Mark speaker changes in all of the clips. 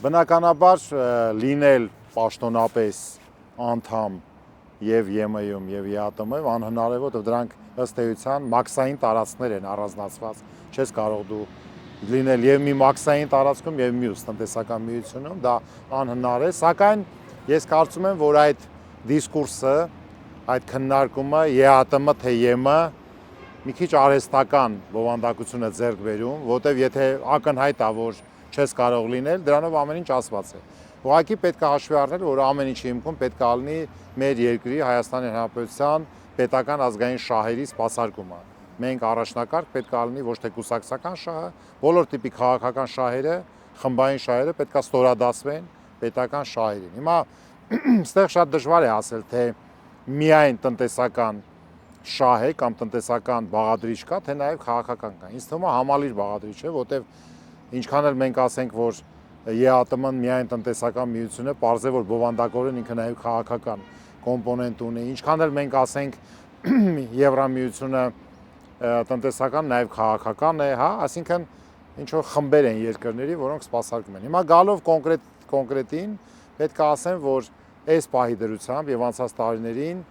Speaker 1: Բնականաբար լինել պաշտոնապես անդամ եւ ԵՄ-ում եւ ԵԱՏՄ-ում անհնար է, որովհետեւ դրանք ըստ էության մաքսային տարածքներ են առանձնացված։ Չես կարող դու լինել եւ մի մաքսային տարածքում եւ մյուս տնտեսական միությունում, դա անհնար է, սակայն ես կարծում եմ, որ այդ դիսկուրսը, այդ քննարկումը ԵԱՏՄ թե ԵՄ մի քիչ արհեստական բովանդակություն է ձեռք բերում, որտեվ եթե ակնհայտ է, որ չես կարող լինել, դրանով ամեն ինչ ասված է։ Ուղղակի պետք է հաշվի առնել, որ ամեն ինչի հիմքում պետք է լինի մեր երկրի Հայաստանի Հանրապետության պետական ազգային շահերի սպասարկումը։ Մենք առաջնակարգ պետք է լինի ոչ թե կուսակցական շահը, բոլոր տիպի քաղաքական շահերը, խմբային շահերը պետք է ստորադասվեն պետական շահերին։ Հիմա այստեղ շատ դժվար է ասել, թե միայն տնտեսական շահ է կամ տնտեսական բաղադրիչ կա, թե նաև քաղաքական կա։ Ինձ թվում է համալիր բաղադրիչ է, որտեվ ինչքան էլ մենք ասենք, որ ԵԱՏՄ-ն միայն տնտեսական միություն է, պարզ է, որ բովանդակորեն ինքը նաև քաղաքական կոմպոնենտ ունի։ Ինչքան էլ մենք ասենք Եվրամիությունը տնտեսական, նաև քաղաքական է, հա, այսինքն ինչ որ խմբեր են երկրների, որոնք սպասարկում են։ Հիմա գալով կոնկրետին պետք է ասեմ, որ այս պահի դրությամբ եւ անցած տարիներին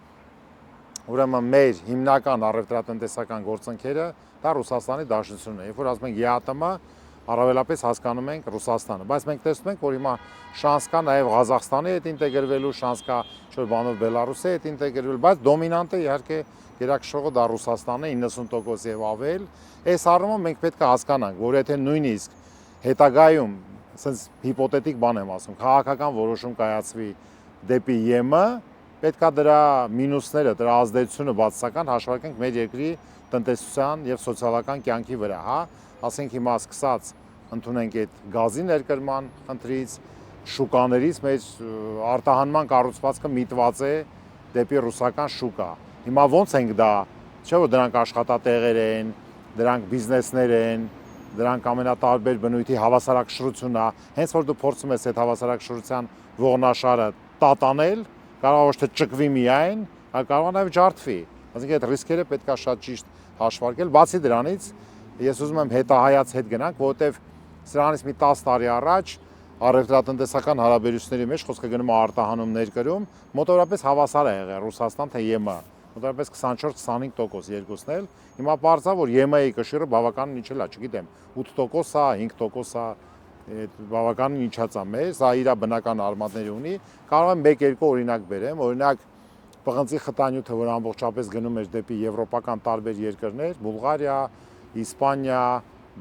Speaker 1: ուրեմն մեր հիմնական առևտրատնտեսական գործընկերը դա Ռուսաստանի Դաշնությունն է։ Երբ որ ասում ենք ԵԱՏՄ, առավելապես հասկանում ենք Ռուսաստանը, բայց մենք տեսնում ենք, որ հիմա շանս կա նաև Ղազախստանի հետ ինտեգրվելու, շանս կա ինչ-որ բանով Բելարուսի հետ ինտեգրվելու, բայց դոմինանտը իհարկե գերակշռողը դա Ռուսաստանն է 90% եւ ավել։ Այս առումով մենք պետք է հասկանանք, որ եթե նույնիսկ հետագայում, ասենց հիպոթետիկ բան եմ ասում, քաղաքական որոշում կայացվի դեպի ԵՄ, պետք է դրա մինուսները, դրա ազդեցությունը բացասական հաշվարկենք մեր երկրի տնտեսության եւ սոցիալական կյանքի վրա, հա, ասենք հիմա սկսած ընդունենք այդ գազի ներկրման խնդրից, շուկաներից մեր արտահանման կառուցվածքը միտված է դեպի ռուսական շուկա։ Հիմա ոնց ենք դա, չէ՞ որ դրանք աշխատատեղեր են, դրանք բիզնեսներ են, դրանք ամենատարբեր բնույթի հավասարակշռություն է, հենց որ դու փորձում ես այդ հավասարակշռության ողնաշարը տատանել, կարող ոչ թե ճկվի միայն, այլ կարող է նաև ջարդվի։ Այսինքն այդ ռիսկերը պետք է շատ ճիշտ հաշվարկել։ Բացի դրանից, ես ուզում եմ հետահայաց հետ գնանք, որովհետև սրանից մի 10 տարի առաջ առևտրատնտեսական հարաբերությունների մեջ խոսքը գնում է արտահանում ներկրում, մոտավորապես հավասար է եղել Ռուսաստան թե ԵՄ, մոտավորապես 24-25% երկուսն էլ։ Հիմա պարզա, որ ԵՄ-ի կշիռը բավականին իջել է, չգիտեմ, 8% է, 5% է, բավականին իջած է մեզ, սա իր բնական արմատների ունի։ Կարող եմ 1-2 օրինակ բերեմ, օրինակ պղնձի խտանյութը, որ ամբողջապես գնում էր դեպի եվրոպական տարբեր երկրներ, Բուլղարիա, Իսպանիա,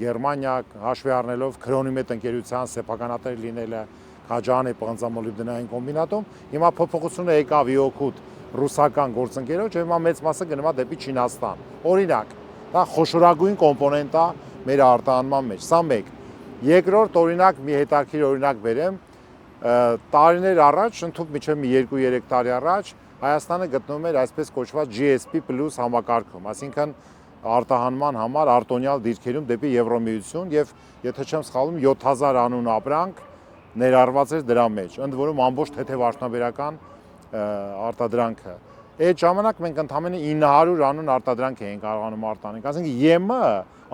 Speaker 1: Գերմանիա, հաշվի առնելով Քրոնիմետ ընկերության սեփականատեր լինելը, Քաջանի պղնձամոլիբդենային կոմբինատում, հիմա փոփոխությունը եկավ ի օգուտ ռուսական գործընկերոջ, հիմա մեծ մասը գնում է դեպի Չինաստան։ Օրինակ, դա խոշորագույն կոմպոնենտ է մեր արտահանման մեջ, սա մեկ։ Երկրորդ օրինակ, մի հետաքրքիր օրինակ բերեմ, տարիներ առաջ, ընդհանուր միջև մի 2-3 տարի առաջ Հայաստանը գտնվում էր այսպես կոչված GSP+ համակարգում, այսինքն արտահանման համար արտոնյալ դիրքերում դեպի Եվրոմիություն եւ եթե չեմ սխալվում 7000 անուն ապրանք ներառված էր դրա մեջ, ընդ որում ամբողջ թեթև արդյունաբերական արտադրանքը։ Այդ ժամանակ մենք ընդամենը 900 անուն արտադրանք էինք կարողանում արտահանել։ Այսինքն ԵՄ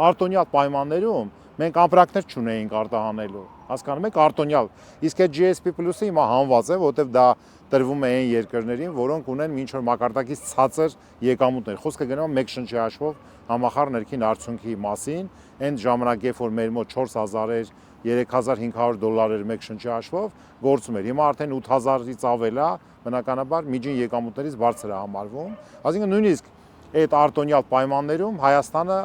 Speaker 1: արտոնյալ պայմաններում մենք ապրանքներ չունեինք արտահանելու։ Հասկանում եք, արտոնյալ։ Իսկ այդ GSP+-ը հիմա հանված է, որովհետև դա տրվում է այն երկրներին, որոնք ունեն ինչ որ մակարդակից ցածր եկամուտներ։ Խոսքը գնում է մեկ շնչի հաշվով համախառն ներքին արդյունքի մասին, այն ժամանակ, երբ որ մեր մոտ 4000 էր, $3500 էր մեկ շնչի հաշվով, գործում էր։ Հիմա արդեն 8000-ից ավել է, բնականաբար միջին եկամուտներից բարձր է համարվում։ Այսինքն նույնիսկ այդ արտոնյալ պայմաններում Հայաստանը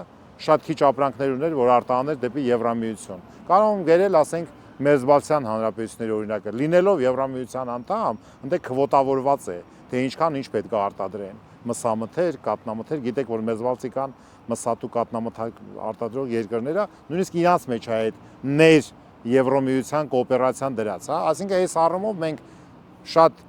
Speaker 1: շատ քիչ ապրանքներ ուներ, որ արտահաներ դեպի Եվրամիություն։ Կարող եմ գերել, ասենք, Մերձբալթյան հանրապետությունների օրինակը, լինելով Եվրամիության անդամ, այնտեղ քվոտավորված է, թե ինչքան ինչ պետք է արտադրեն։ Մսամթեր, կատնամթեր, գիտեք, որ Մերձբալթիկան մսատու կատնամթեր արտադրող երկրները, նույնիսկ իրանց մեջ է այդ ներ Եվրոմիության կոոպերացիան դրած, հա, այսինքն այս առումով մենք շատ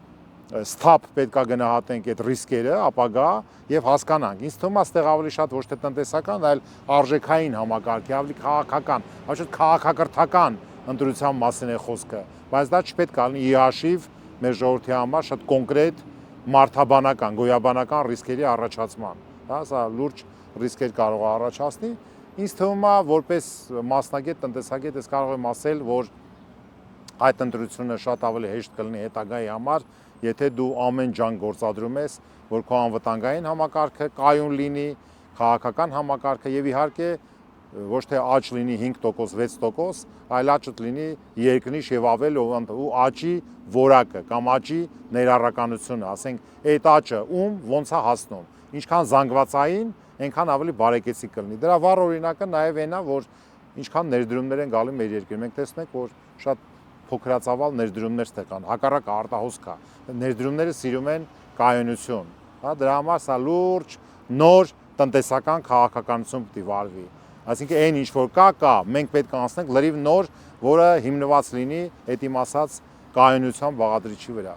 Speaker 1: սթափ պետք է գնահատենք այդ ռիսկերը, ապագա եւ հասկանանք։ Ինձ թվում է, այստեղ ավելի շատ ոչ թե տնտեսական, այլ արժեքային համակարգի, ավելի քաղաքական, ոչ թե քաղաքակրթական ընտրության մասին է խոսքը, բայց դա չպետք է լինի ի հաշիվ մեր ժողովրդի համար շատ կոնկրետ մարդաբանական, գոյաբանական ռիսկերի առաջացման, հա, սա լուրջ ռիսկեր կարող է առաջացնի։ Ինձ թվում է, որպես մասնագետ, տնտեսագետ, ես կարող եմ ասել, որ այդ ընտրությունը շատ ավելի հեշտ կլինի հետագայի համար, եթե դու ամեն ջանք գործադրում ես, որ քո անվտանգային համակարգը կայուն լինի, քաղաքական համակարգը եւ իհարկե ոչ թե աճ լինի 5%, 6%, այլ աճը լինի երկնիշ եւ ավել ու աճի որակը կամ աճի ներառականությունը, ասենք այդ աճը ոնց է հասնում, ինչքան զանգվածային, այնքան ավելի բարեկեցիկ կլինի։ Դրա վառ օրինակը նաեւ այնա, որ ինչքան ներդրումներ են գալի մեր երկրին։ Մենք տեսնում ենք, որ շատ փոքրացավալ ներդրումներ ստեղան, հակառակը արտահոսք է։ Ներդրումները սիրում են կայունություն, հա, դրա համար սա լուրջ նոր տնտեսական քաղաքականություն պիտի վարվի։ Այսինքն այն ինչ որ կա, մենք պետք է անցնենք լրիվ նոր, որը հիմնված լինի այդ իմ ասած կայունության բաղադրիչի վրա։